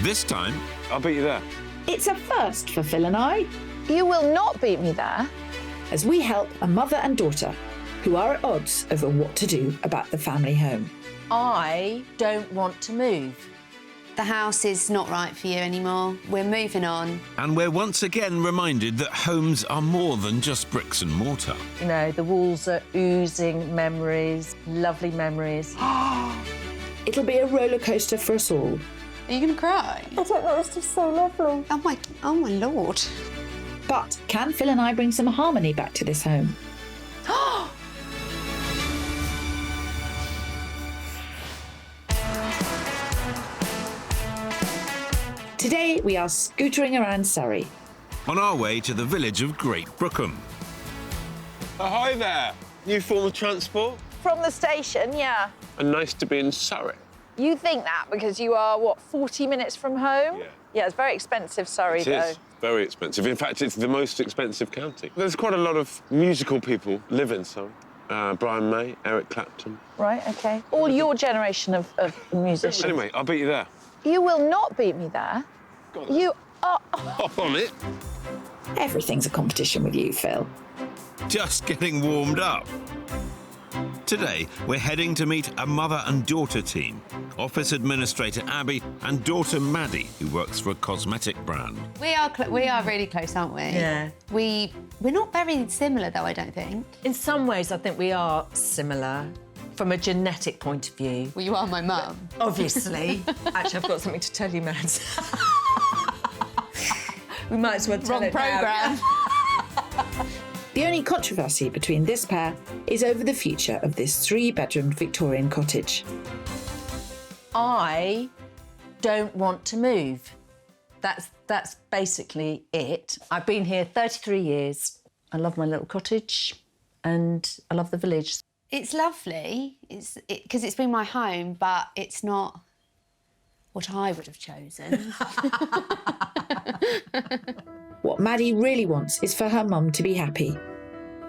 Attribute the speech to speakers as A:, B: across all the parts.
A: This time,
B: I'll beat you there.
C: It's a first for Phil and I,
D: You will not beat me there.
C: as we help a mother and daughter who are at odds over what to do about the family home.
D: I don't want to move.
E: The house is not right for you anymore. We're moving on.
A: and we're once again reminded that homes are more than just bricks and mortar.
D: You know, the walls are oozing memories, lovely memories.
C: It'll be a roller coaster for us all.
E: Are you going to cry?
D: I don't know, it's just so lovely.
E: Oh my Lord.
C: But can Phil and I bring some harmony back to this home? Today we are scootering around Surrey.
A: On our way to the village of Great Brookham.
B: Oh, hi there. New form of transport.
D: From the station, yeah.
B: And nice to be in Surrey.
D: You think that because you are, what, 40 minutes from home?
B: Yeah.
D: Yeah, it's very expensive, Surrey,
B: It
D: though.
B: is very expensive. In fact, it's the most expensive county. There's quite a lot of musical people live in Surrey. Brian May, Eric Clapton.
D: Right, OK. All your generation of musicians.
B: Anyway, I'll beat you there.
D: You will not beat me there.
B: Go on.
D: You are...
B: Hop on it.
C: Everything's a competition with you, Phil.
A: Just getting warmed up. Today, we're heading to meet a mother and daughter team. Office administrator Abby and daughter Maddie, who works for a cosmetic brand.
E: We are really close, aren't we?
F: Yeah.
E: We're not very similar, though, I don't think.
F: In some ways, I think we are similar from a genetic point of view.
E: Well, you are my mum.
F: Obviously. Actually, I've got something to tell you, Mads. We might as well tell
E: Wrong
F: it now.
E: programme.
C: The only controversy between this pair is over the future of this 3-bedroom Victorian cottage.
F: I don't want to move. That's basically it. I've been here 33 years. I love my little cottage and I love the village.
E: It's lovely, because it's been my home, but it's not what I would have chosen.
C: What Maddie really wants is for her mum to be happy,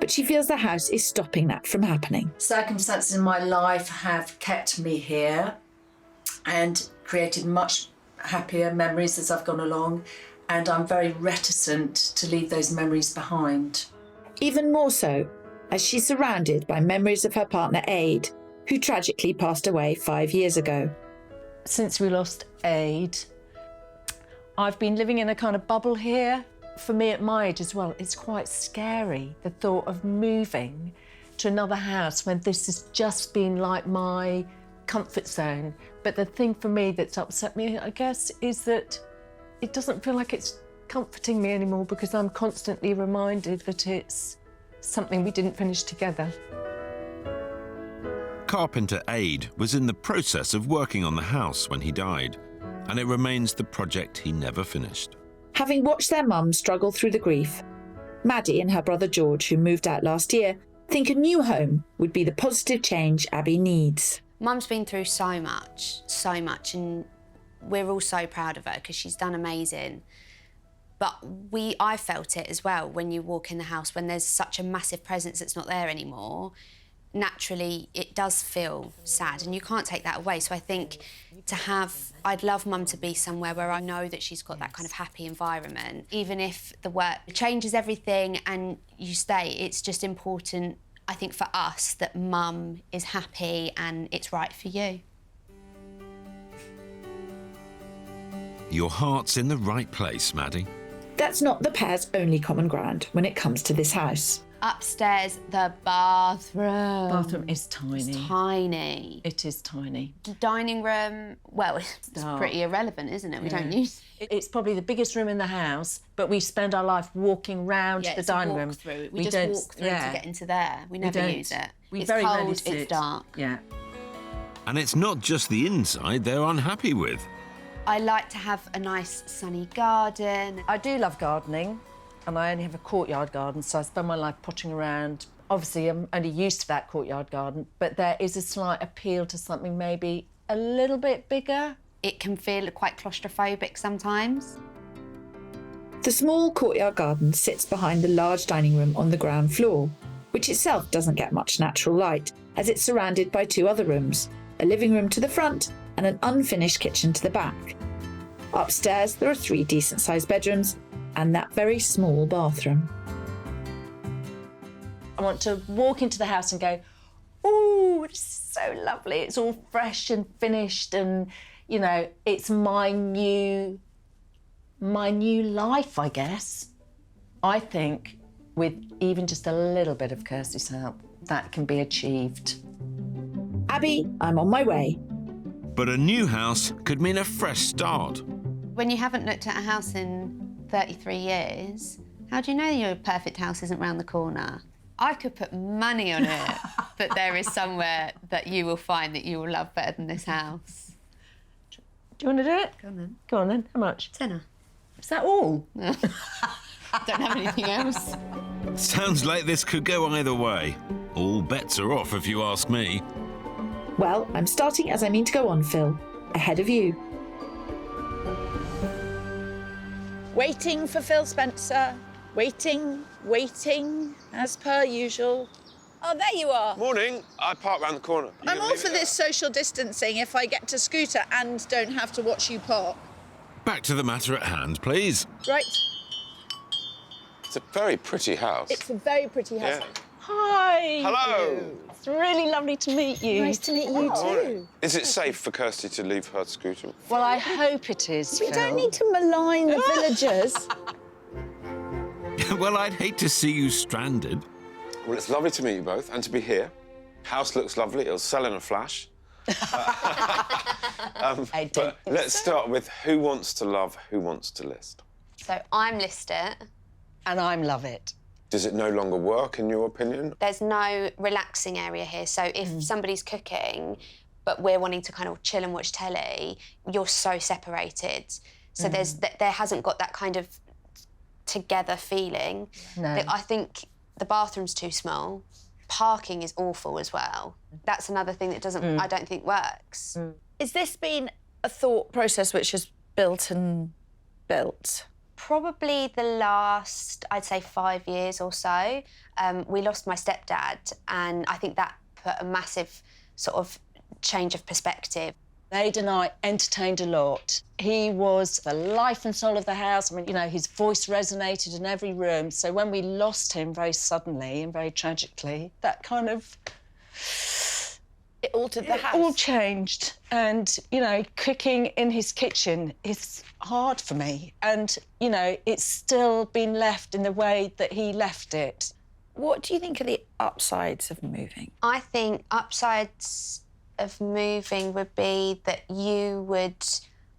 C: but she feels the house is stopping that from happening.
G: Circumstances in my life have kept me here and created much happier memories as I've gone along, and I'm very reticent to leave those memories behind.
C: Even more so as she's surrounded by memories of her partner Aid, who tragically passed away 5 years ago.
F: Since we lost Aid, I've been living in a kind of bubble here. For me, at my age as well, it's quite scary, the thought of moving to another house when this has just been like my comfort zone. But the thing for me that's upset me, I guess, is that it doesn't feel like it's comforting me anymore because I'm constantly reminded that it's something we didn't finish together.
A: Carpenter Aid was in the process of working on the house when he died, and it remains the project he never finished.
C: Having watched their mum struggle through the grief, Maddie and her brother George, who moved out last year, think a new home would be the positive change Abby needs.
E: Mum's been through so much, and we're all so proud of her because she's done amazing. But I felt it as well when you walk in the house, when there's such a massive presence that's not there anymore. Naturally, it does feel sad and you can't take that away. So I think I'd love Mum to be somewhere where I know that she's got that kind of happy environment. Even if the work changes everything and you stay, it's just important, I think, for us that Mum is happy and it's right for you.
A: Your heart's in the right place, Maddie.
C: That's not the pair's only common ground when it comes to this house.
E: Upstairs, the bathroom.
F: Bathroom is tiny.
E: It's tiny.
F: It is tiny.
E: The dining room, well, it's pretty irrelevant, isn't it? We don't use it.
F: It's probably the biggest room in the house, but we spend our life walking round the dining room.
E: Through. We just walk through to get into there. We never use it.
F: We
E: it's
F: very
E: cold,
F: rarely sit.
E: it's dark.
F: Yeah.
A: And it's not just the inside they're unhappy with.
E: I like to have a nice sunny garden.
F: I do love gardening, and I only have a courtyard garden, so I spend my life potting around. Obviously, I'm only used to that courtyard garden, but there is a slight appeal to something maybe a little bit bigger.
E: It can feel quite claustrophobic sometimes.
C: The small courtyard garden sits behind the large dining room on the ground floor, which itself doesn't get much natural light, as it's surrounded by 2 other rooms, a living room to the front and an unfinished kitchen to the back. Upstairs, there are 3 decent-sized bedrooms and that very small bathroom.
F: I want to walk into the house and go, ooh, it's so lovely. It's all fresh and finished and, you know, it's my new life, I guess. I think with even just a little bit of Kirstie's help, that can be achieved.
C: Abby, I'm on my way.
A: But a new house could mean a fresh start.
E: When you haven't looked at a house in 33 years, how do you know your perfect house isn't round the corner? I could put money on it that there is somewhere that you will find that you will love better than this house.
F: Do you want to do it?
E: Go on then.
F: Go on then. How much?
E: Tenner.
F: Is that all?
E: Don't have anything else.
A: Sounds like this could go either way. All bets are off, if you ask me.
C: Well, I'm starting as I mean to go on, Phil. Ahead of you.
H: Waiting for Phil Spencer. Waiting, as per usual. Oh, there you are.
B: Morning. I park round the corner.
H: I'm all for this social distancing if I get to scooter and don't have to watch you park.
A: Back to the matter at hand, please.
H: Right.
B: It's a very pretty house.
H: It's a very pretty house.
B: Yeah.
F: Hi.
B: Hello.
F: It's really lovely to meet you.
H: Nice to meet you too.
B: Is it safe for Kirstie to leave her scooter?
F: Well, I hope it is,
H: We
F: Phil.
H: don't need to malign the villagers.
A: Well, I'd hate to see you stranded.
B: Well, it's lovely to meet you both and to be here. House looks lovely. It'll sell in a flash. But let's start with who wants to love, who wants to list.
E: So I'm list it.
F: And I'm love it.
B: Does it no longer work, in your opinion?
E: There's no relaxing area here. So if somebody's cooking, but we're wanting to kind of chill and watch telly, you're so separated. So there hasn't got that kind of together feeling.
F: No.
E: I think the bathroom's too small. Parking is awful as well. That's another thing that doesn't, I don't think works.
H: Has this been a thought process which has built and built?
E: Probably the last, I'd say 5 years or so. We lost my stepdad and I think that put a massive sort of change of perspective.
F: Aid and I entertained a lot. He was the life and soul of the house. I mean, you know, his voice resonated in every room. So when we lost him very suddenly and very tragically, that kind of...
H: It altered the house.
F: It all changed. And, you know, cooking in his kitchen is hard for me. And, you know, it's still been left in the way that he left it.
H: What do you think are the upsides of moving?
E: I think upsides of moving would be that you would...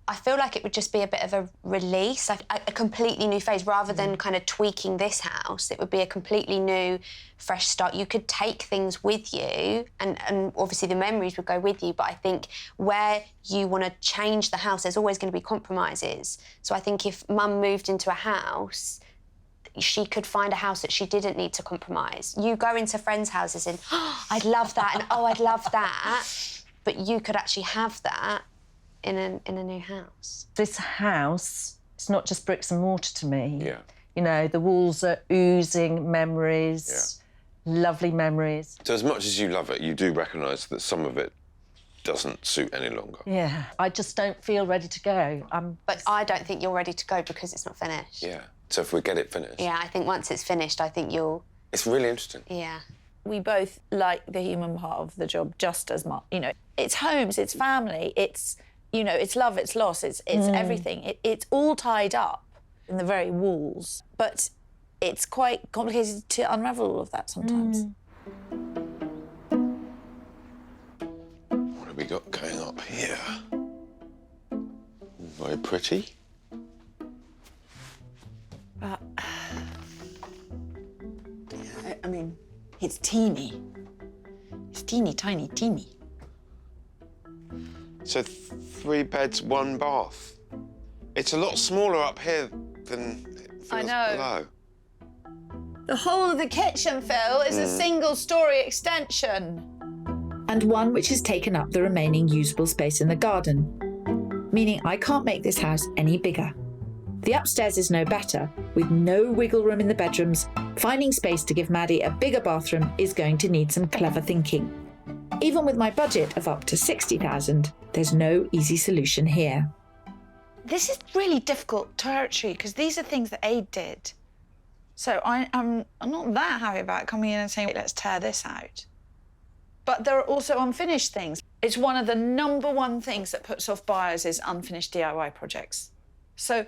E: I feel like it would just be a bit of a release, like a completely new phase. Rather than kind of tweaking this house, it would be a completely new, fresh start. You could take things with you, and obviously the memories would go with you, but I think where you want to change the house, there's always going to be compromises. So I think if Mum moved into a house, she could find a house that she didn't need to compromise. You go into friends' houses and, oh, I'd love that, and oh, I'd love that, but you could actually have that in a new house.
F: This house, it's not just bricks and mortar to me.
B: Yeah.
F: You know, the walls are oozing memories, lovely memories.
B: So as much as you love it, you do recognise that some of it doesn't suit any longer.
F: Yeah, I just don't feel ready to go.
E: But I don't think you're ready to go because it's not finished.
B: Yeah. So if we get it finished...
E: Yeah, I think once it's finished, I think you'll...
B: It's really interesting.
E: Yeah.
H: We both like the human part of the job just as much. You know, it's homes, it's family, it's, you know, it's love, it's loss, it's everything. It's all tied up in the very walls, but it's quite complicated to unravel all of that sometimes.
B: What have we got going up here? Very pretty.
H: I mean, it's teeny. It's teeny, tiny, teeny.
B: So 3 beds, 1 bath. It's a lot smaller up here than it feels below.
H: The whole of the kitchen, Phil, is a single-storey extension.
C: And one which has taken up the remaining usable space in the garden, meaning I can't make this house any bigger. The upstairs is no better, with no wiggle room in the bedrooms. Finding space to give Maddie a bigger bathroom is going to need some clever thinking. Even with my budget of up to 60,000, there's no easy solution here.
H: This is really difficult territory because these are things that Aid did. So I'm not that happy about coming in and saying, let's tear this out. But there are also unfinished things. It's one of the #1 things that puts off buyers is unfinished DIY projects. So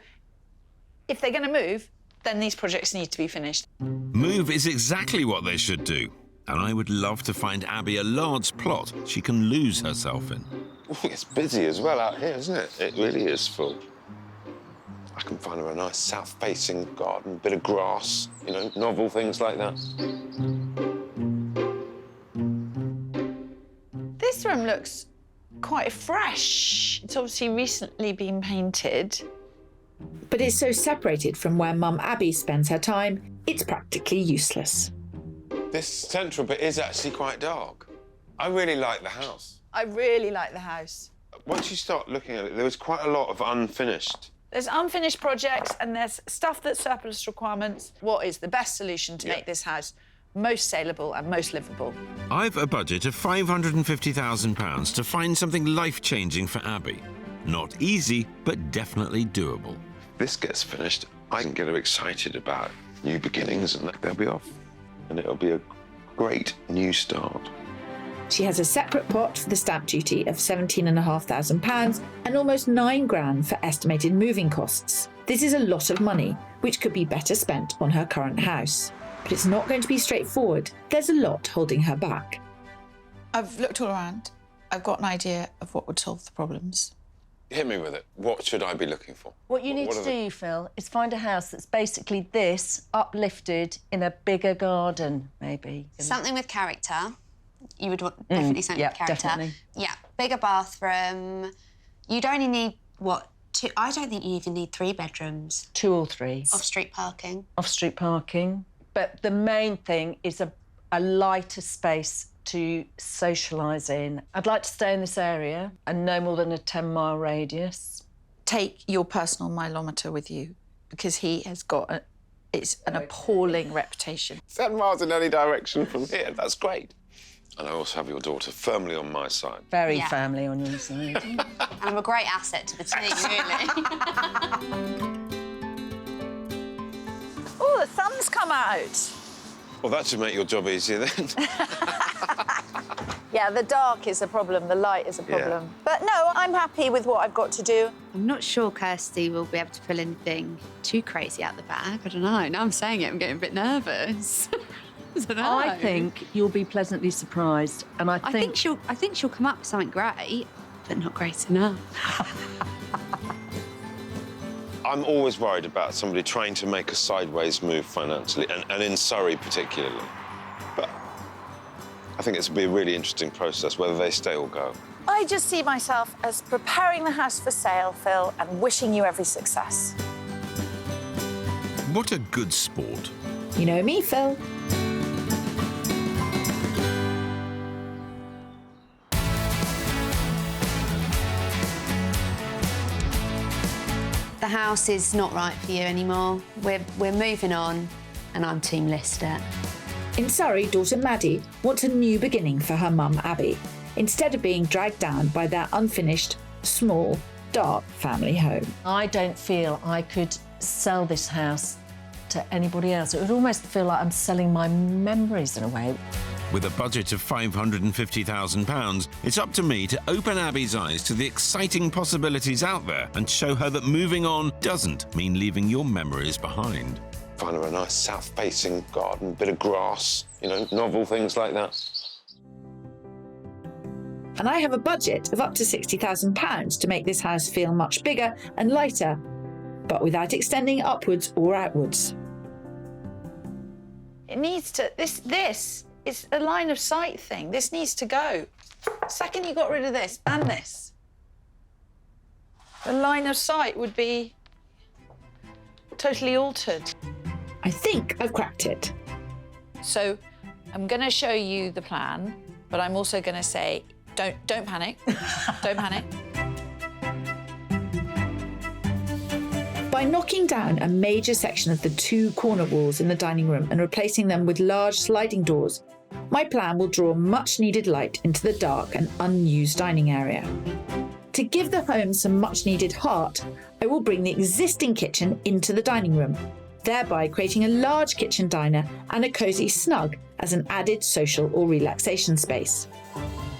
H: if they're going to move, then these projects need to be finished.
A: Move is exactly what they should do. And I would love to find Abby a large plot she can lose herself in.
B: It's busy as well out here, isn't it? It really is full. I can find her a nice south-facing garden, bit of grass, you know, novel things like that.
H: This room looks quite fresh. It's obviously recently been painted.
C: But it's so separated from where Mum Abby spends her time, it's practically useless.
B: This central bit is actually quite dark. I really like the house.
H: I really like the house.
B: Once you start looking at it, there was quite a lot of unfinished.
H: There's unfinished projects and there's stuff that's surplus requirements. What is the best solution to make this house most saleable and most livable?
A: I've a budget of £550,000 to find something life-changing for Abby. Not easy, but definitely doable.
B: This gets finished, I can get her excited about new beginnings and they'll be off. And it'll be a great new start.
C: She has a separate pot for the stamp duty of £17,500 and almost £9,000 for estimated moving costs. This is a lot of money, which could be better spent on her current house. But it's not going to be straightforward. There's a lot holding her back.
I: I've looked all around. I've got an idea of what would solve the problems.
B: Hit me with it. What should I be looking for?
F: What you need to do, Phil, is find a house that's basically this, uplifted in a bigger garden, maybe.
E: Something with character. You would want definitely something with character.
F: Definitely.
E: Yeah, bigger bathroom. You'd only need, what, 2? I don't think you even need 3 bedrooms.
F: 2 or 3.
E: Off-street parking.
F: Off-street parking. But the main thing is a lighter space to socialise in. I'd like to stay in this area and no more than a 10-mile radius.
I: Take your personal mileometer with you because he has got an appalling reputation.
B: 10 miles in any direction from here, that's great. And I also have your daughter firmly on my side.
F: Very firmly on your side.
E: And I'm a great asset to the team, really.
H: Oh, the sun's come out.
B: Well, that should make your job easier then.
H: Yeah, the dark is a problem, the light is a problem. But no, I'm happy with what I've got to do.
E: I'm not sure Kirstie will be able to pull anything too crazy out the bag. I don't know. Now I'm saying it, I'm getting a bit nervous. I don't know.
F: I think you'll be pleasantly surprised, and I think
E: she'll come up with something great, but not great enough.
B: I'm always worried about somebody trying to make a sideways move financially, and in Surrey particularly. But I think it's going to be a really interesting process, whether they stay or go.
H: I just see myself as preparing the house for sale, Phil, and wishing you every success.
A: What a good sport.
C: You know me, Phil.
E: The house is not right for you anymore. We're moving on, and I'm Team Lister.
C: In Surrey, daughter Maddie wants a new beginning for her mum Abby, instead of being dragged down by their unfinished, small, dark family home.
F: I don't feel I could sell this house to anybody else. It would almost feel like I'm selling my memories in a way.
A: With a budget of £550,000, it's up to me to open Abby's eyes to the exciting possibilities out there and show her that moving on doesn't mean leaving your memories behind.
B: Find her a nice south-facing garden, bit of grass, you know, novel things like that.
C: And I have a budget of up to £60,000 to make this house feel much bigger and lighter, but without extending upwards or outwards.
H: It needs to, this is a line of sight thing. This needs to go. The second you got rid of this and this, the line of sight would be totally altered.
C: I think I've cracked it.
H: So I'm going to show you the plan, but I'm also going to say, don't panic. Don't panic.
C: By knocking down a major section of the 2 corner walls in the dining room and replacing them with large sliding doors, my plan will draw much needed light into the dark and unused dining area. To give the home some much-needed heart, I will bring the existing kitchen into the dining room, thereby creating a large kitchen diner and a cosy snug as an added social or relaxation space.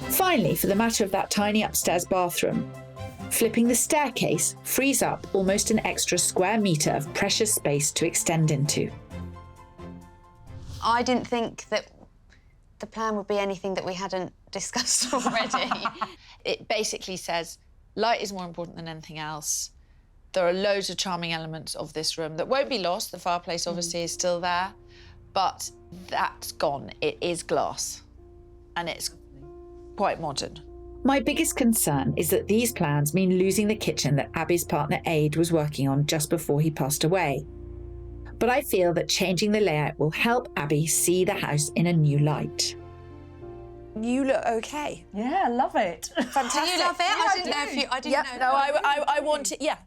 C: Finally, for the matter of that tiny upstairs bathroom, flipping the staircase frees up almost an extra square metre of precious space to extend into.
E: I didn't think that the plan would be anything that we hadn't discussed already.
H: It basically says light is more important than anything else. There are loads of charming elements of this room that won't be lost. The fireplace obviously is still there, but that's gone. It is glass and it's quite modern.
C: My biggest concern is that these plans mean losing the kitchen that Abby's partner Aid was working on just before he passed away. But I feel that changing the layout will help Abby see the house in a new light.
I: You look okay.
D: Yeah, I love it.
I: Fantastic.
E: Do you love it? I didn't know if you... I didn't know.
H: No, I want it, yeah.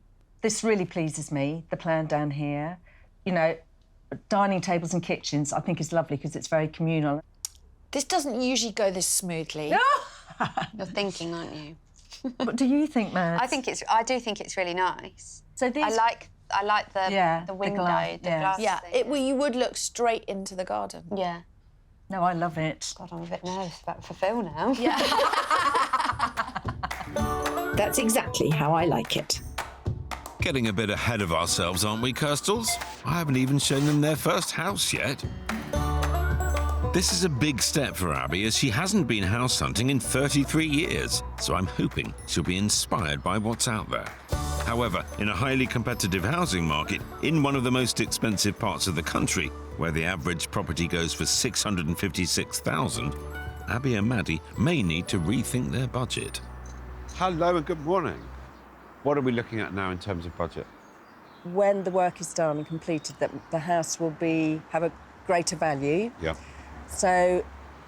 D: This really pleases me, the plan down here. You know, dining tables and kitchens, I think is lovely because it's very communal.
H: This doesn't usually go this smoothly.
E: You're thinking, aren't you?
D: What do you think, Mads?
E: I do think it's really nice.
D: So these...
E: I like the window, the glass
H: Yeah,
E: thing.
H: you would look straight into the garden.
E: Yeah.
D: No, I love it.
E: God, I'm a bit nervous about for Phil now.
H: Yeah.
C: That's exactly how I like it.
A: Getting a bit ahead of ourselves, aren't we, Kirstles? I haven't even shown them their first house yet. This is a big step for Abby, as she hasn't been house hunting in 33 years, so I'm hoping she'll be inspired by what's out there. However, in a highly competitive housing market, in one of the most expensive parts of the country, where the average property goes for $656,000, Abby and Maddie may need to rethink their budget.
B: Hello and good morning. What are we looking at now in terms of budget?
D: When the work is done and completed, that the house will have a greater value.
B: Yeah.
D: So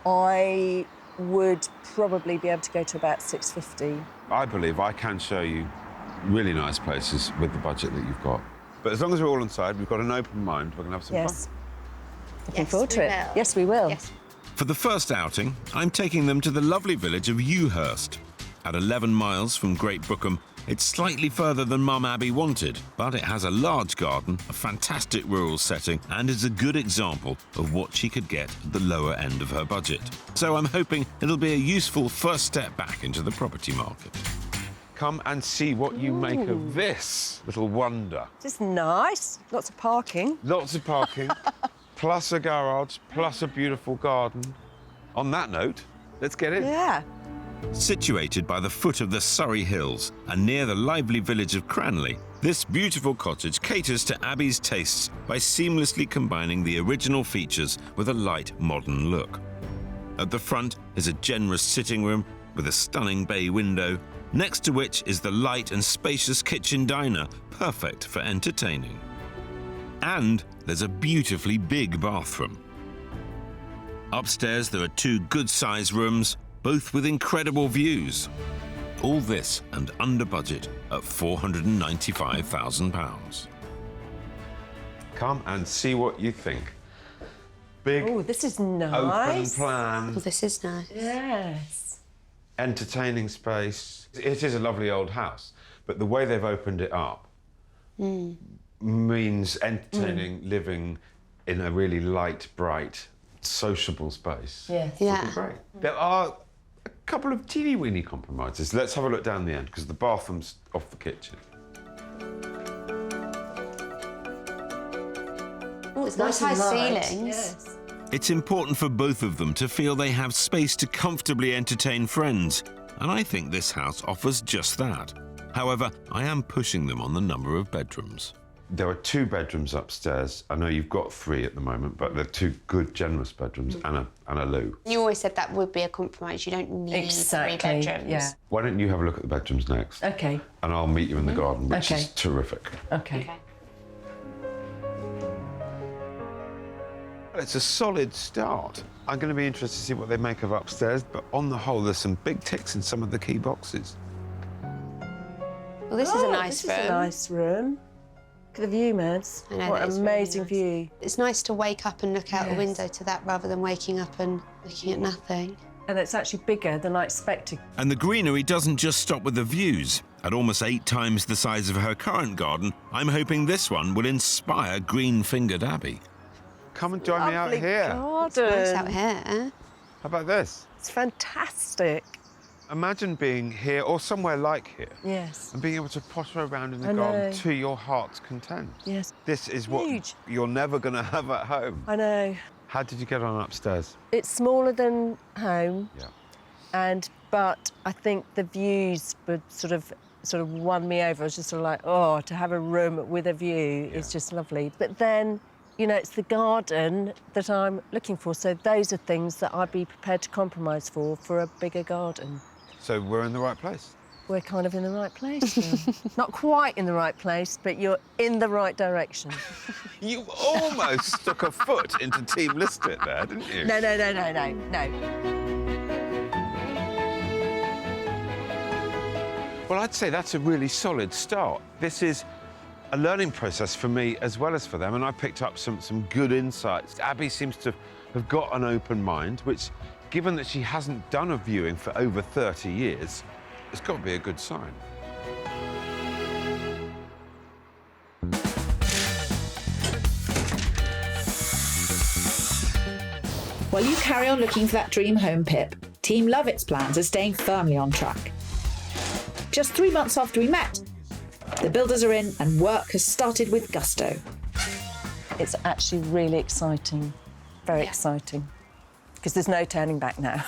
D: I would probably be able to go to about 650.
B: I believe I can show you really nice places with the budget that you've got. But as long as we're all inside, we've got an open mind, we're going to have some
D: Yes.
B: fun.
D: Looking forward to it. Yes, we will.
E: Yes.
A: For the first outing, I'm taking them to the lovely village of Ewhurst. At 11 miles from Great Brookham, it's slightly further than Mum Abby wanted, but it has a large garden, a fantastic rural setting, and is a good example of what she could get at the lower end of her budget. So I'm hoping it'll be a useful first step back into the property market.
B: Come and see what you make of this little wonder.
D: This is nice. Lots of parking.
B: Lots of parking, plus a garage, plus a beautiful garden. On that note, let's get in.
D: Yeah.
A: Situated by the foot of the Surrey Hills and near the lively village of Cranley, this beautiful cottage caters to Abby's tastes by seamlessly combining the original features with a light modern look. At the front is a generous sitting room with a stunning bay window, next to which is the light and spacious kitchen diner, perfect for entertaining. And there's a beautifully big bathroom. Upstairs there are 2 good-sized rooms, both with incredible views. All this and under budget at £495,000.
B: Come and see what you think. Big,
D: Oh, this is
B: open
D: nice.
B: plan,
E: Well, this is nice.
D: Yes.
B: entertaining space. It is a lovely old house, but the way they've opened it up means entertaining living in a really light, bright, sociable space.
D: Yes.
E: Yeah.
B: Great. There are a couple of teeny-weeny compromises. Let's have a look down the end, because the bathroom's off the kitchen.
E: Oh, it's nice high ceilings.
D: Yes.
A: It's important for both of them to feel they have space to comfortably entertain friends, and I think this house offers just that. However, I am pushing them on the number of bedrooms.
B: There are 2 bedrooms upstairs. I know you've got 3 at the moment, but they're 2 good, generous bedrooms and a loo.
E: You always said that would be a compromise. You don't need
D: Exactly.
E: 3 bedrooms.
D: Yeah.
B: Why don't you have a look at the bedrooms next?
D: Okay.
B: And I'll meet you in the garden, which
D: Okay.
B: is terrific.
D: Okay.
E: Okay.
B: Well, it's a solid start. I'm going to be interested to see what they make of upstairs, but on the whole, there's some big ticks in some of the key boxes.
E: Well, this is a nice
D: This
E: room.
D: is a nice room. Look at the view, Mads.
E: I know
D: What
E: that
D: an
E: is really
D: amazing
E: nice.
D: view.
E: It's nice to wake up and look out a
D: Yes.
E: window to that rather than waking up and looking at nothing.
F: And it's actually bigger than I expected.
A: And the greenery doesn't just stop with the views. At almost 8 times the size of her current garden, I'm hoping this one will inspire green-fingered Abby.
B: Come and join me out here.
F: Garden.
E: Nice out here.
B: How about this?
F: It's fantastic.
B: Imagine being here or somewhere like here.
F: Yes.
B: And being able to potter around in the
F: I
B: garden
F: know.
B: to your heart's content.
F: Yes.
B: This is what
F: Huge.
B: you're never going to have at home.
F: I know.
B: How did you get on upstairs?
F: It's smaller than home.
B: Yeah.
F: But I think the views would sort of won me over. I was just sort of like, oh, to have a room with a view is just lovely. But then, you know, it's the garden that I'm looking for. So those are things that I'd be prepared to compromise for a bigger garden.
B: So we're in the right place.
F: We're kind of in the right place now. Not quite in the right place, but you're in the right direction.
B: You almost stuck a foot into Team List It there, didn't you?
F: No.
B: Well, I'd say that's a really solid start. This is a learning process for me as well as for them, and I picked up some good insights. Abby seems to have got an open mind, which, given that she hasn't done a viewing for over 30 years, it's got to be a good sign.
C: While you carry on looking for that dream home, Pip, Team Lovett's plans are staying firmly on track. Just 3 months after we met, the builders are in and work has started with gusto.
F: It's actually really exciting, very exciting, because there's no turning back now.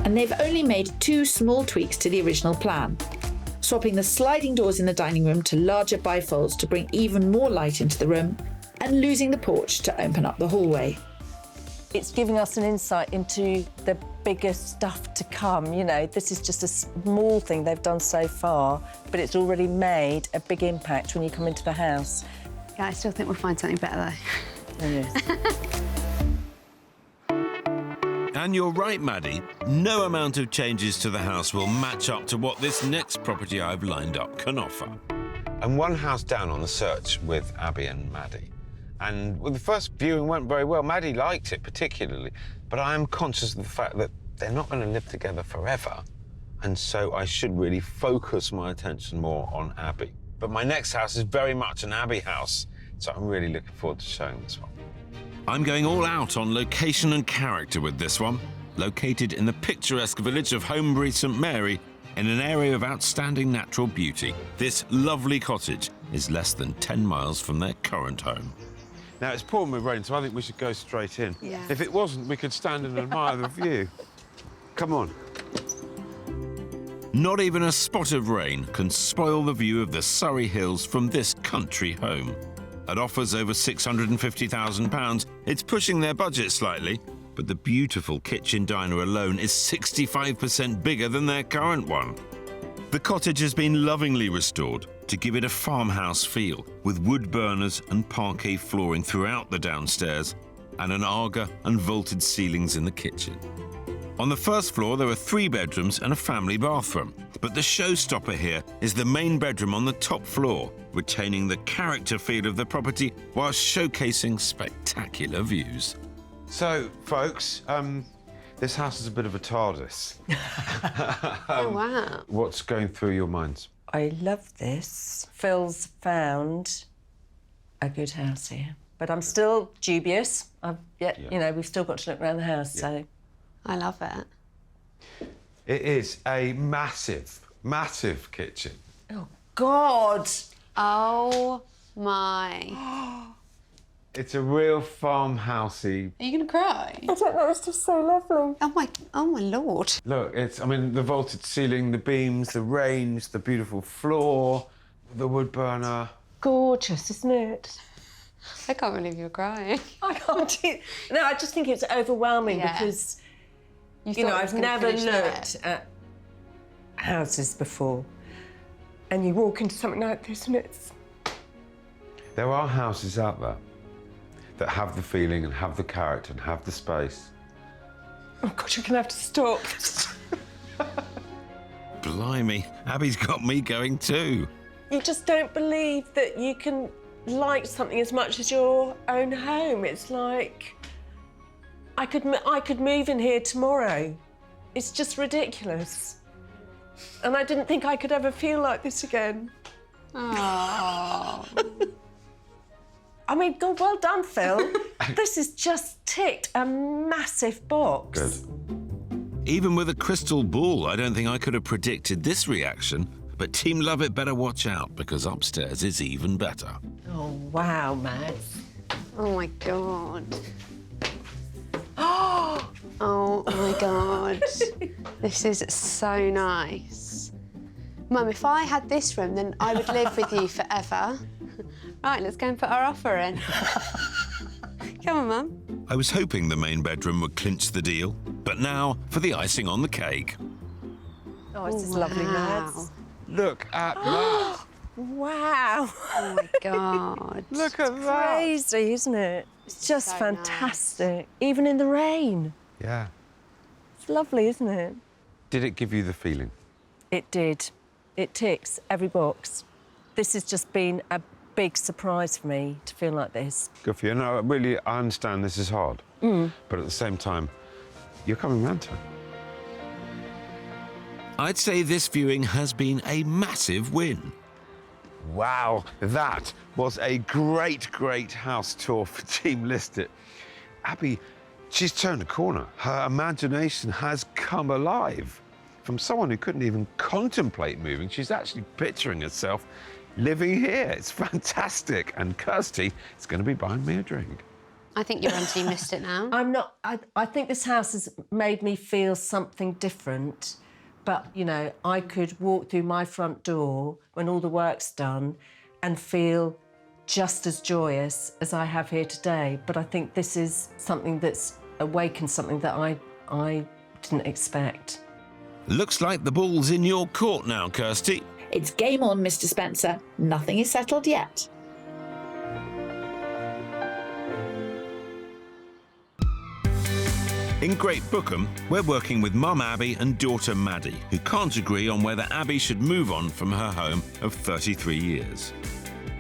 C: And they've only made 2 small tweaks to the original plan, swapping the sliding doors in the dining room to larger bifolds to bring even more light into the room, and losing the porch to open up the hallway.
F: It's giving us an insight into the bigger stuff to come. You know, this is just a small thing they've done so far, but it's already made a big impact when you come into the house.
E: Yeah, I still think we'll find something better, though.
F: Yes.
A: And you're right, Maddie. No amount of changes to the house will match up to what this next property I've lined up can offer.
B: I'm one house down on the search with Abby and Maddie. And well, the first viewing went very well. Maddie liked it particularly, but I am conscious of the fact that they're not going to live together forever. And so I should really focus my attention more on Abby. But my next house is very much an Abby house, so I'm really looking forward to showing this one.
A: I'm going all out on location and character with this one. Located in the picturesque village of Holmbury St Mary, in an area of outstanding natural beauty, this lovely cottage is less than 10 miles from their current home.
B: Now, it's pouring with rain, so I think we should go straight in.
E: Yeah.
B: If it wasn't, we could stand and admire the view. Come on.
A: Not even a spot of rain can spoil the view of the Surrey Hills from this country home. At offers over £650,000, it's pushing their budget slightly, but the beautiful kitchen diner alone is 65% bigger than their current one. The cottage has been lovingly restored to give it a farmhouse feel, with wood burners and parquet flooring throughout the downstairs, and an Aga and vaulted ceilings in the kitchen. On the first floor, there are 3 bedrooms and a family bathroom, but the showstopper here is the main bedroom on the top floor, retaining the character feel of the property while showcasing spectacular views.
B: So, folks, this house is a bit of a TARDIS.
E: Oh, wow.
B: What's going through your minds?
F: I love this. Phil's found a good house here, but I'm still dubious. You know, we've still got to look around the house, so.
E: I love it.
B: It is a massive, massive kitchen.
F: Oh, God!
E: Oh, my.
B: It's a real farmhousey.
E: Are you going to cry?
F: I don't know, it's just so lovely.
E: Oh, my Lord.
B: Look, I mean, the vaulted ceiling, the beams, the range, the beautiful floor, the wood burner.
F: Gorgeous, isn't it?
E: I can't believe you're crying.
F: I can't. No, I just think it's overwhelming because, you know, I've never looked at houses before. And you walk into something like this and it's...
B: There are houses out there that have the feeling and have the character and have the space.
F: Oh, God, you're going to have to stop.
A: Blimey, Abby's got me going too.
F: You just don't believe that you can like something as much as your own home. It's like... I could move in here tomorrow. It's just ridiculous. And I didn't think I could ever feel like this again.
E: Oh.
F: I mean, God, well done, Phil. This has just ticked a massive box.
B: Good.
A: Even with a crystal ball, I don't think I could have predicted this reaction. But Team Love It better watch out, because upstairs is even better.
F: Oh, wow, Mads.
E: Oh, my God. Oh, my God. This is so nice. Mum, if I had this room, then I would live with you forever. Right, let's go and put our offer in. Come on, Mum.
A: I was hoping the main bedroom would clinch the deal, but now for the icing on the cake.
F: Oh, this is lovely, Mads.
B: Look at that.
F: Wow.
E: Oh, my God.
B: Look at that.
F: Crazy, isn't it? It's just
E: So
F: fantastic. Even in the rain.
B: Yeah.
F: It's lovely, isn't it?
B: Did it give you the feeling?
F: It did. It ticks every box. This has just been a big surprise for me to feel like this.
B: Good for you. No, really, I understand this is hard. But at the same time, you're coming round to it.
A: I'd say this viewing has been a massive win.
B: Wow, that was a great, great house tour for Team List It. Abby, she's turned a corner. Her imagination has come alive. From someone who couldn't even contemplate moving, she's actually picturing herself living here. It's fantastic. And Kirstie is going to be buying me a drink.
E: I think you're on Team List It now.
F: I'm not... I think this house has made me feel something different. But, you know, I could walk through my front door when all the work's done and feel just as joyous as I have here today. But I think this is something that's awakened something that I didn't expect.
A: Looks like the ball's in your court now, Kirstie.
C: It's game on, Mr. Spencer. Nothing is settled yet.
A: In Great Brookham, we're working with Mum Abby and daughter Maddie, who can't agree on whether Abby should move on from her home of 33 years.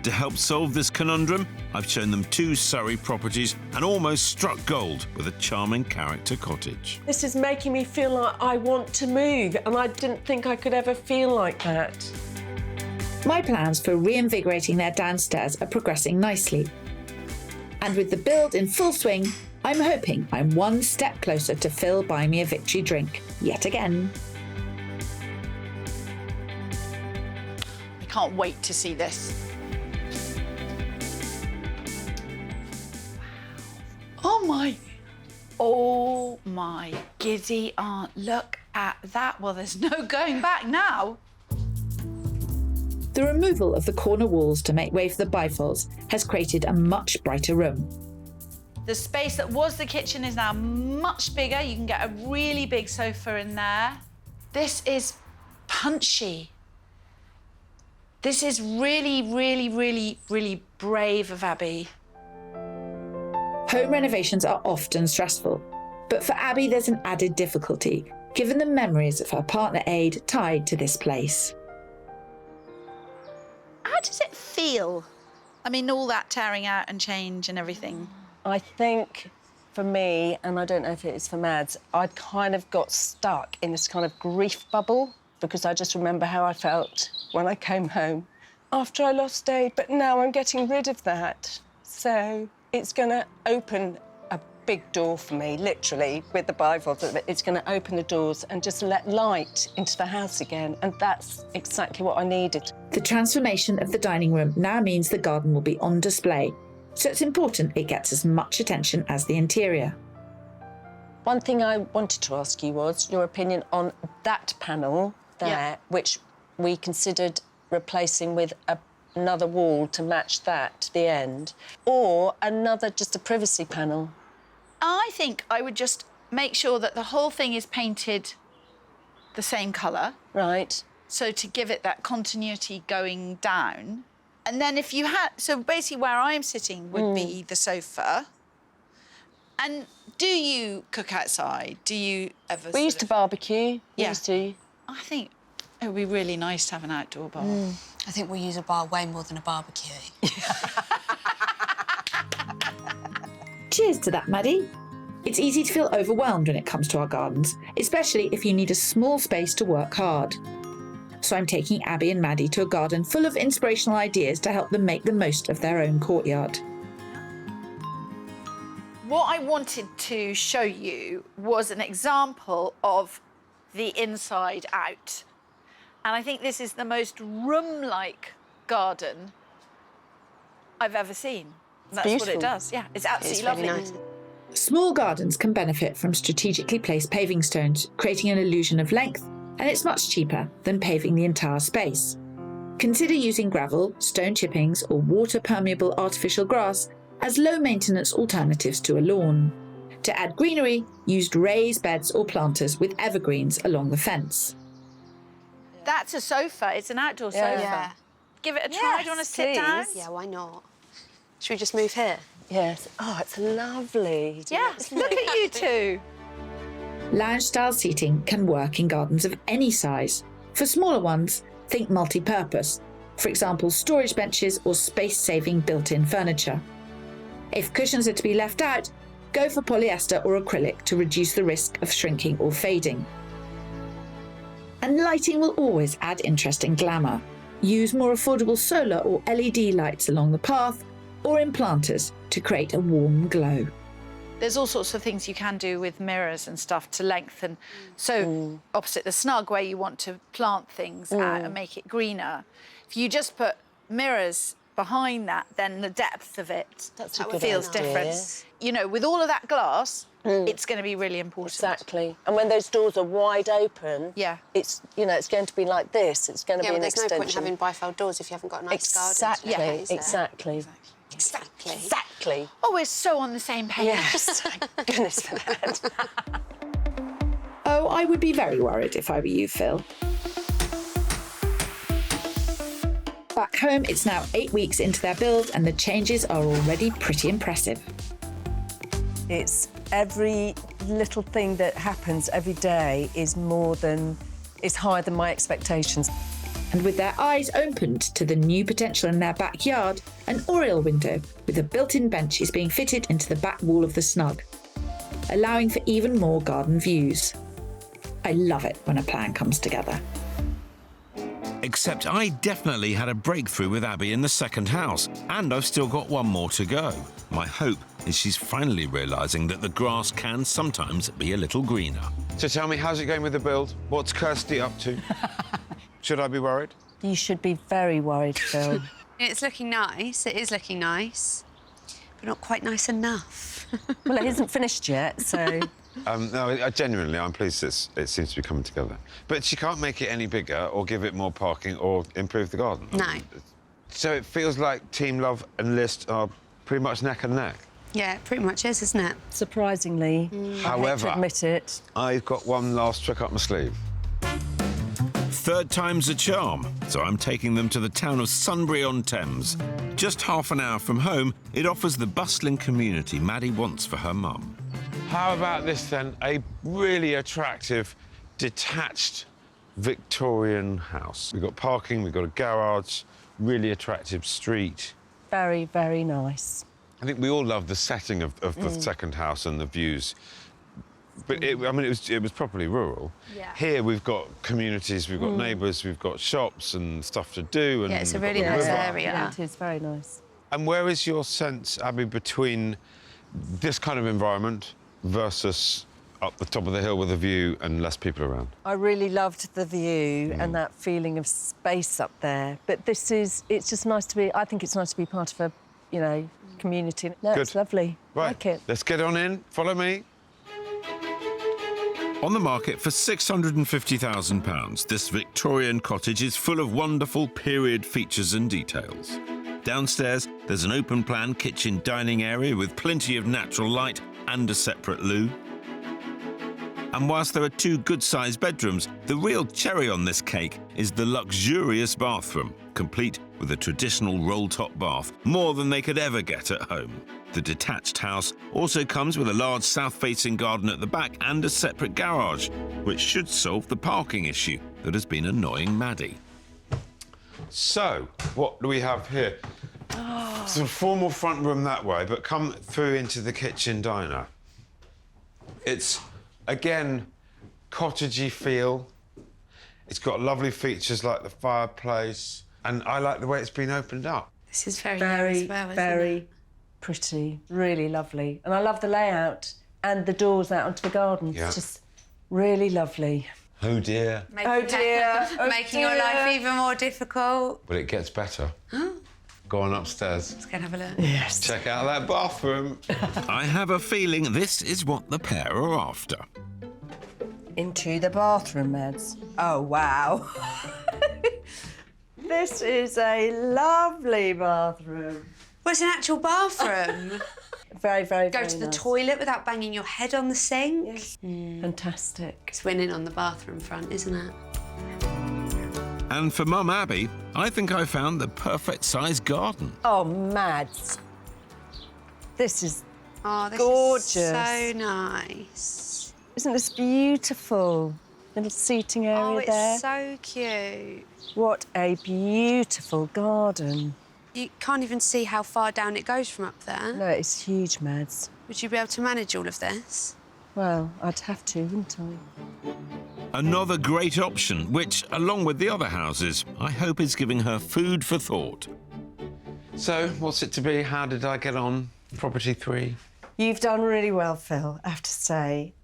A: To help solve this conundrum, I've shown them 2 Surrey properties and almost struck gold with a charming character cottage.
F: This is making me feel like I want to move, and I didn't think I could ever feel like that.
C: My plans for reinvigorating their downstairs are progressing nicely. And with the build in full swing, I'm hoping I'm one step closer to Phil buying me a victory drink, yet again.
I: I can't wait to see this. Oh my giddy aunt, look at that. Well, there's no going back now.
C: The removal of the corner walls to make way for the bifolds has created a much brighter room.
I: The space that was the kitchen is now much bigger. You can get a really big sofa in there. This is punchy. This is really, really, really, really brave of Abby.
C: Home renovations are often stressful, but for Abby there's an added difficulty, given the memories of her partner Aid tied to this place.
I: How does it feel? I mean, all that tearing out and change and everything.
F: I think for me, and I don't know if it is for Mads, I kind of got stuck in this kind of grief bubble because I just remember how I felt when I came home after I lost Aid, but now I'm getting rid of that. So it's going to open a big door for me, literally, with the bifold. It's going to open the doors and just let light into the house again, and that's exactly what I needed.
C: The transformation of the dining room now means the garden will be on display, so it's important it gets as much attention as the interior.
F: One thing I wanted to ask you was your opinion on that panel there, which we considered replacing with another wall to match that to the end, or another, just a privacy panel.
I: I think I would just make sure that the whole thing is painted the same colour.
F: Right.
I: So to give it that continuity going down. And then if you had... So basically where I'm sitting would be the sofa. And do you cook outside? Do you ever...
F: We used to barbecue. We used to.
I: I think it would be really nice to have an outdoor bar.
E: I think we use a bar way more than a barbecue.
C: Cheers to that, Maddie. It's easy to feel overwhelmed when it comes to our gardens, especially if you need a small space to work hard. So I'm taking Abby and Maddie to a garden full of inspirational ideas to help them make the most of their own courtyard.
I: What I wanted to show you was an example of the inside out. And I think this is the most room-like garden I've ever seen. That's
E: beautiful.
I: what it does. Yeah, it's absolutely
E: It's really
I: lovely.
E: nice.
C: Small gardens can benefit from strategically placed paving stones, creating an illusion of length, and it's much cheaper than paving the entire space. Consider using gravel, stone chippings, or water-permeable artificial grass as low-maintenance alternatives to a lawn. To add greenery, use raised beds or planters with evergreens along the fence.
I: That's a sofa. It's an outdoor sofa.
E: Yeah.
I: Give it a try. Do you want to sit down?
E: Yeah, why not? Should we just move here?
F: Yes. Oh, it's lovely.
I: Yes. Look at you two.
C: Lounge-style seating can work in gardens of any size. For smaller ones, think multi-purpose. For example, storage benches or space-saving built-in furniture. If cushions are to be left out, go for polyester or acrylic to reduce the risk of shrinking or fading. And lighting will always add interest and glamour. Use more affordable solar or LED lights along the path or in planters to create a warm glow.
I: There's all sorts of things you can do with mirrors and stuff to lengthen. So opposite the snug where you want to plant things out and make it greener, if you just put mirrors behind that, then the depth of it feels different. You know, with all of that glass, it's going to be really important.
F: Exactly. And when those doors are wide open, it's, you know, it's going to be like this. It's going to be an extension.
E: There's no point in having bifold doors if you haven't got a nice
F: Exactly.
E: garden.
F: Exactly.
E: Exactly.
I: Oh, we're so on the same page.
F: Yes. Thank goodness for that.
C: Oh, I would be very worried if I were you, Phil. Back home, it's now 8 weeks into their build and the changes are already pretty impressive.
F: It's every little thing that happens every day is higher than my expectations.
C: And with their eyes opened to the new potential in their backyard, an oriel window with a built-in bench is being fitted into the back wall of the snug, allowing for even more garden views. I love it when a plan comes together.
A: Except I definitely had a breakthrough with Abby in the second house, and I've still got one more to go. My hope is she's finally realising that the grass can sometimes be a little greener.
B: So tell me, how's it going with the build? What's Kirstie up to? Should I be worried?
F: You should be very worried, Phil.
E: It's looking nice. It is looking nice, but not quite nice enough.
F: Well, it isn't finished yet, so...
B: No, genuinely, I'm pleased it seems to be coming together. But she can't make it any bigger or give it more parking or improve the garden.
E: No.
B: So it feels like Team Love and List are pretty much neck and neck.
E: Yeah, it pretty much is, isn't it?
F: Surprisingly. I hate to admit it.
B: I've got one last trick up my sleeve.
A: Third time's a charm, so I'm taking them to the town of Sunbury-on-Thames. Just half an hour from home, it offers the bustling community Maddie wants for her mum.
B: How about this, then? A really attractive, detached Victorian house. We've got parking, we've got a garage, really attractive street.
F: Very, very nice.
B: I think we all love the setting of the second house and the views. But, it was properly rural.
E: Yeah.
B: Here we've got communities, we've got neighbours, we've got shops and stuff to do. And
E: Yeah, it's a
B: we've got
E: really
B: the
E: nice
B: river.
E: area.
F: Yeah, it is very nice.
B: And where is your sense, Abby, between this kind of environment versus up the top of the hill with a view and less people around?
F: I really loved the view and that feeling of space up there. But it's just nice to be, I think it's nice to be part of a, community. No,
B: Good.
F: It's lovely.
B: Right,
F: Like it.
B: let's get on in. Follow me.
A: On the market for £650,000, this Victorian cottage is full of wonderful period features and details. Downstairs, there's an open-plan kitchen dining area with plenty of natural light and a separate loo. And whilst there are 2 good-sized bedrooms, the real cherry on this cake is the luxurious bathroom, complete with a traditional roll-top bath, more than they could ever get at home. The detached house also comes with a large south-facing garden at the back and a separate garage, which should solve the parking issue that has been annoying Maddie.
B: So, what do we have here? Sort of formal front room that way, but come through into the kitchen diner. It's, again, cottagey feel. It's got lovely features like the fireplace, and I like the way it's been opened up.
E: This is very,
F: Very,
E: as well, isn't
F: very
E: it?
F: pretty, really lovely. And I love the layout and the doors out onto the garden.
B: Yeah.
F: It's just really lovely.
B: Oh dear.
F: Oh dear. Oh
E: Making your life even more difficult.
B: But it gets better. Go on upstairs.
E: Let's go and have a look.
F: Yes.
B: Check out that bathroom.
A: I have a feeling this is what the pair are after.
F: Into the bathroom, Mads. Oh, wow. This is a lovely bathroom.
E: Well, it's an actual bathroom.
F: Very, very,
E: Go
F: very
E: to the
F: nice.
E: toilet without banging your head on the sink.
F: Yes. Fantastic.
E: It's winning on the bathroom front, isn't it?
A: And for Mum Abby, I think I found the perfect size garden.
F: Oh, Mads. This is...
E: Oh, this
F: Gorgeous.
E: is so nice.
F: Isn't this beautiful? Little seating area
E: Oh, it's
F: there.
E: so cute.
F: What a beautiful garden.
E: You can't even see how far down it goes from up there.
F: No, it's huge, Mads.
E: Would you be able to manage all of this?
F: Well, I'd have to, wouldn't I?
A: Another great option, which, along with the other houses, I hope is giving her food for thought.
B: So, what's it to be? How did I get on? Property 3?
F: You've done really well, Phil, I have to say.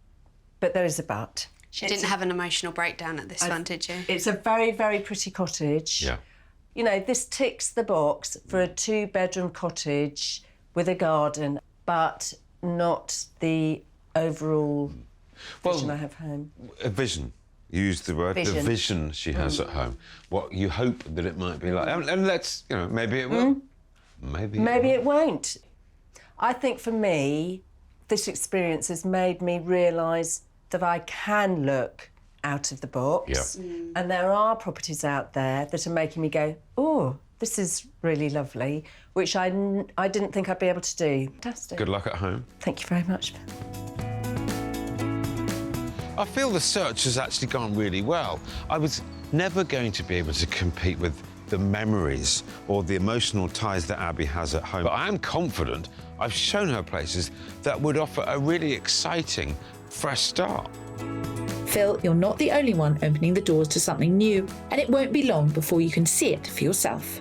F: But there is a but.
E: She didn't have an emotional breakdown at this one, did you?
F: It's a very, very pretty cottage.
B: Yeah.
F: You know, this ticks the box for a 2-bedroom cottage with a garden, but not the overall vision I have home.
B: A vision. You used the word.
F: Vision.
B: The vision she has at home. What you hope that it might be like. And let's, you know, maybe it will. Maybe
F: Maybe it won't. I think for me, this experience has made me realise that I can look out of the box.
B: Yeah.
F: And there are properties out there that are making me go, oh, this is really lovely, which I didn't think I'd be able to do. Fantastic.
B: Good luck at home.
F: Thank you very much.
B: I feel the search has actually gone really well. I was never going to be able to compete with the memories or the emotional ties that Abby has at home. But I am confident I've shown her places that would offer a really exciting, fresh start.
C: Phil, you're not the only one opening the doors to something new, and it won't be long before you can see it for yourself.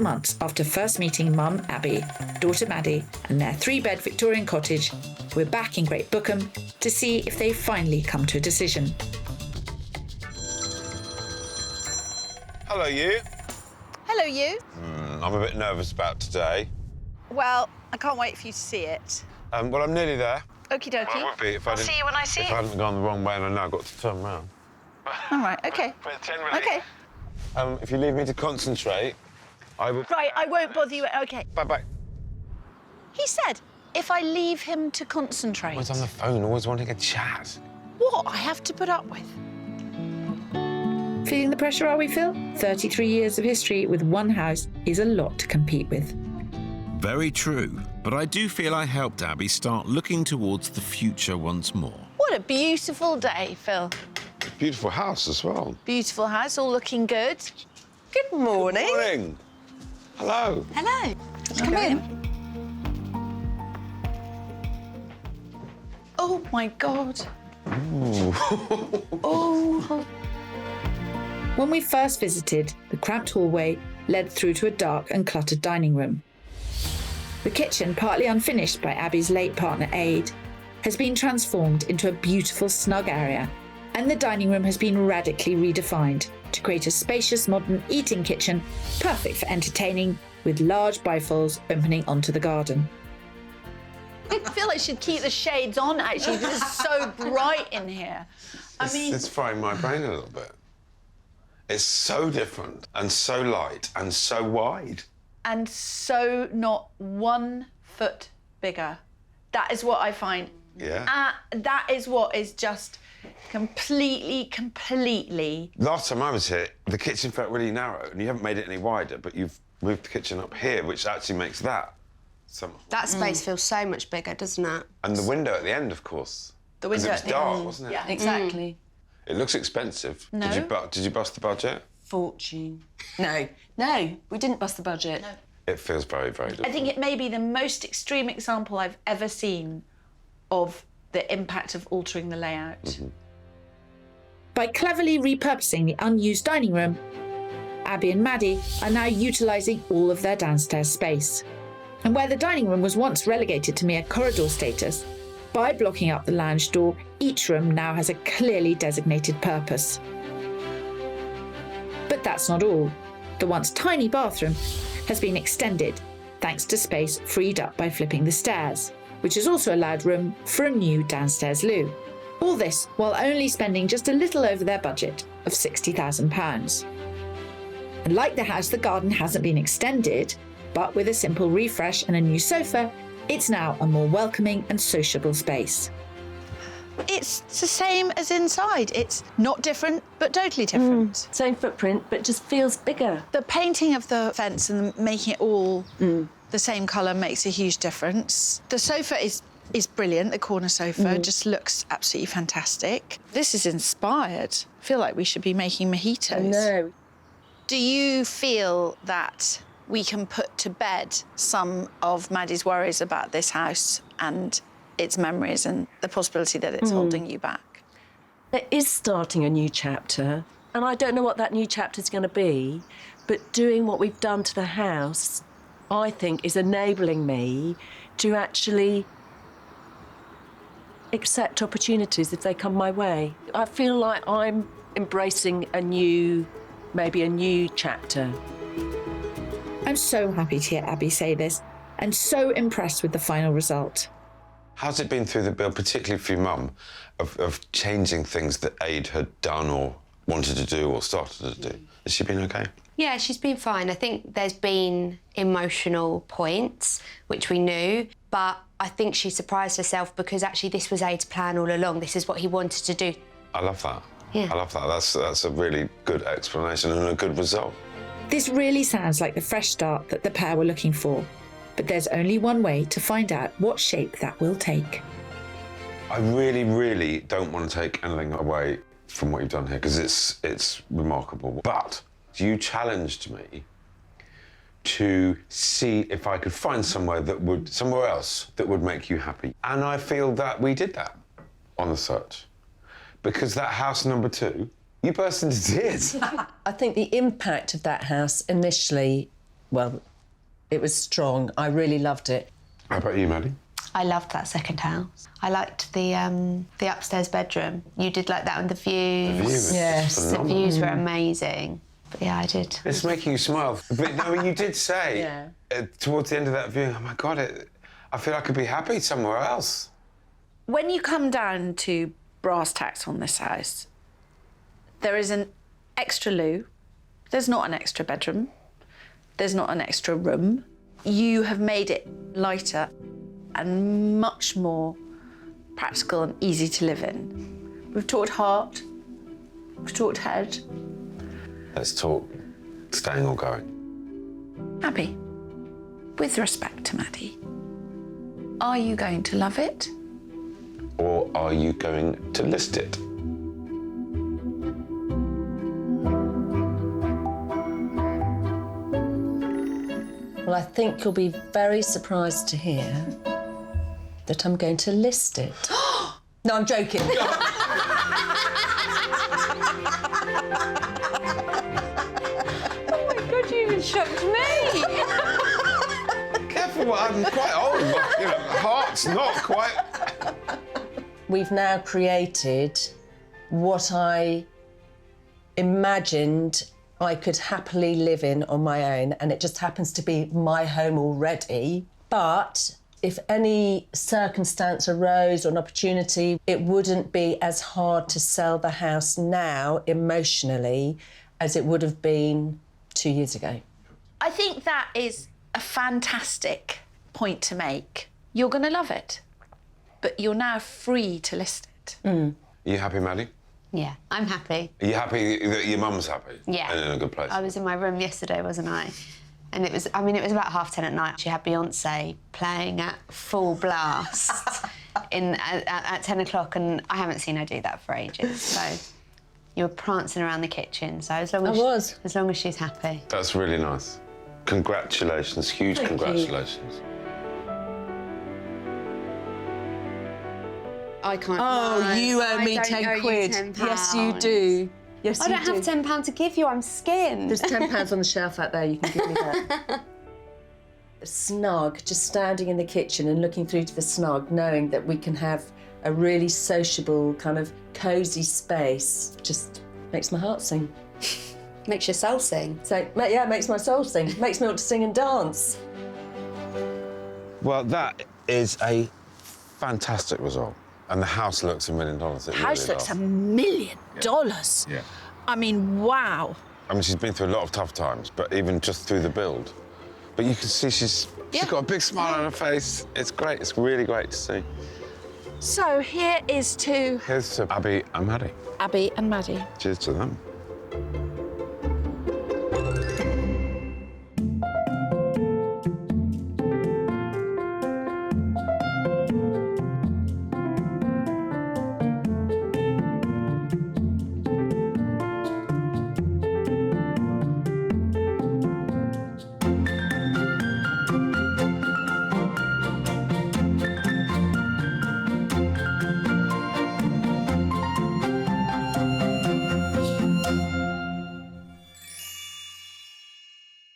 C: Months after first meeting Mum Abby, daughter Maddie, and their 3-bed Victorian cottage, we're back in Great Brookham to see if they've finally come to a decision.
B: Hello, you.
I: Hello, you.
B: I'm a bit nervous about today.
I: Well, I can't wait for you to see it.
B: Well, I'm nearly there.
I: Okie dokie.
B: Well, I would be if I didn't,
I: see you when I see
B: if
I: it.
B: I hadn't gone the wrong way and I now got to turn round.
I: All right, okay.
B: But generally,
I: Okay.
B: If you leave me to concentrate, I will...
I: Right, I won't bother you. Okay.
B: Bye-bye.
I: He said, if I leave him to concentrate.
B: Always on the phone, always wanting a chat.
I: What I have to put up with.
C: Feeling the pressure, are we, Phil? 33 years of history with one house is a lot to compete with.
A: Very true, but I do feel I helped Abby start looking towards the future once more.
I: What a beautiful day, Phil.
B: Beautiful house as well.
I: Beautiful house, all looking good.
F: Good morning.
B: Good morning. Hello.
E: Hello.
I: Come in. Oh, my God. Oh.
C: When we first visited, the cramped hallway led through to a dark and cluttered dining room. The kitchen, partly unfinished by Abby's late partner Aid, has been transformed into a beautiful snug area, and the dining room has been radically redefined to create a spacious modern eating kitchen perfect for entertaining, with large bifolds opening onto the garden.
I: I feel I should keep the shades on, actually, because it's so bright in here.
B: It's frying my brain a little bit. It's so different and so light and so wide.
I: And so not 1 foot bigger. That is what I find.
B: Yeah.
I: That is what is just completely...
B: Last time I was here, the kitchen felt really narrow, and you haven't made it any wider, but you've moved the kitchen up here, which actually makes that somehow.
E: That space feels so much bigger, doesn't it?
B: And the window at the end, of course.
I: The window
B: 'Cause it was
I: at the
B: dark,
I: end.
B: wasn't it?
F: Yeah, exactly.
B: It looks expensive.
I: No.
B: Did you bust the budget?
F: fortune. No, we didn't bust the budget. No.
B: It feels very, very good.
I: I think it may be the most extreme example I've ever seen of the impact of altering the layout.
B: Mm-hmm.
C: By cleverly repurposing the unused dining room, Abby and Maddie are now utilising all of their downstairs space. And where the dining room was once relegated to mere corridor status, by blocking up the lounge door, each room now has a clearly designated purpose. But that's not all. The once tiny bathroom has been extended thanks to space freed up by flipping the stairs, which has also allowed room for a new downstairs loo. All this while only spending just a little over their budget of £60,000. And like the house, the garden hasn't been extended, but with a simple refresh and a new sofa, it's now a more welcoming and sociable space.
I: It's the same as inside. It's not different, but totally different.
F: Same footprint, but just feels bigger.
I: The painting of the fence and making it all the same colour makes a huge difference. The sofa is brilliant, the corner sofa, just looks absolutely fantastic. This is inspired. I feel like we should be making mojitos.
F: I know.
I: Do you feel that we can put to bed some of Maddie's worries about this house and its memories and the possibility that it's holding you back?
F: It is starting a new chapter, and I don't know what that new chapter is going to be, but doing what we've done to the house, I think, is enabling me to actually accept opportunities if they come my way. I feel like I'm embracing maybe a new chapter.
C: I'm so happy to hear Abby say this, and so impressed with the final result.
B: How's it been through the build, particularly for your mum, of changing things that Aid had done or wanted to do or started to do? Has she been OK?
E: Yeah, she's been fine. I think there's been emotional points, which we knew, but I think she surprised herself because actually this was Aid's plan all along. This is what he wanted to do.
B: I love that.
E: Yeah.
B: I love that. That's a really good explanation and a good result.
C: This really sounds like the fresh start that the pair were looking for, but there's only one way to find out what shape that will take.
B: I really, really don't want to take anything away from what you've done here because it's remarkable. But you challenged me to see if I could find somewhere else that would make you happy. And I feel that we did that on the search. Because that house number 2, you burst into tears.
F: I think the impact of that house initially, well, it was strong. I really loved it.
B: How about you, Maddie?
E: I loved that second house. I liked the upstairs bedroom. You did like that with the views.
B: The view was
F: Yes.
E: The views were amazing. But yeah, I did.
B: It's making you smile. But no, you did say towards the end of that viewing, oh my God, I feel I could be happy somewhere else.
I: When you come down to brass tacks on this house, there is an extra loo. There's not an extra bedroom. There's not an extra room. You have made it lighter and much more practical and easy to live in. We've talked heart, we've talked head.
B: Let's talk staying or going.
I: Abby, with respect to Maddie, are you going to love it?
B: Or are you going to list it?
F: Well, I think you'll be very surprised to hear that I'm going to list it. No, I'm joking.
E: Oh my God, you even shocked me.
B: Careful, I'm quite old, but heart's not quite.
F: We've now created what I imagined I could happily live in on my own, and it just happens to be my home already. But if any circumstance arose or an opportunity, it wouldn't be as hard to sell the house now emotionally as it would have been 2 years ago.
I: I think that is a fantastic point to make. You're going to love it, but you're now free to list it.
B: Are you happy, Maddie?
E: Yeah, I'm happy.
B: Are you happy that your mum's happy?
E: Yeah.
B: And in a good place?
E: I was in my room yesterday, wasn't I? And it was about 10:30 at night. She had Beyonce playing at full blast at 10 o'clock, and I haven't seen her do that for ages. So, You were prancing around the kitchen, so as long as she's happy.
B: That's really nice. Congratulations, huge congratulations.
E: I can't.
F: Oh, you owe me 10 quid. Yes, you do. Yes,
E: I don't have £10 to give you. I'm skinned.
D: There's £10 on the shelf out there. You can give me that. Snug, just standing in the kitchen and looking through to the snug, knowing that we can have a really sociable, kind of cosy space, just makes my heart sing.
E: Makes your soul sing.
D: So, yeah, it makes my soul sing. Makes me want to sing and dance.
B: Well, that is a fantastic result. And the house looks $1 million.
I: The house looks $1 million.
B: Yeah.
I: I mean, wow.
B: I mean, she's been through a lot of tough times, but even just through the build. But you can see she's got a big smile on her face. It's great. It's really great to see.
I: So here is to
B: Here's to Abby and Maddie.
I: Abby and Maddie.
B: Cheers to them.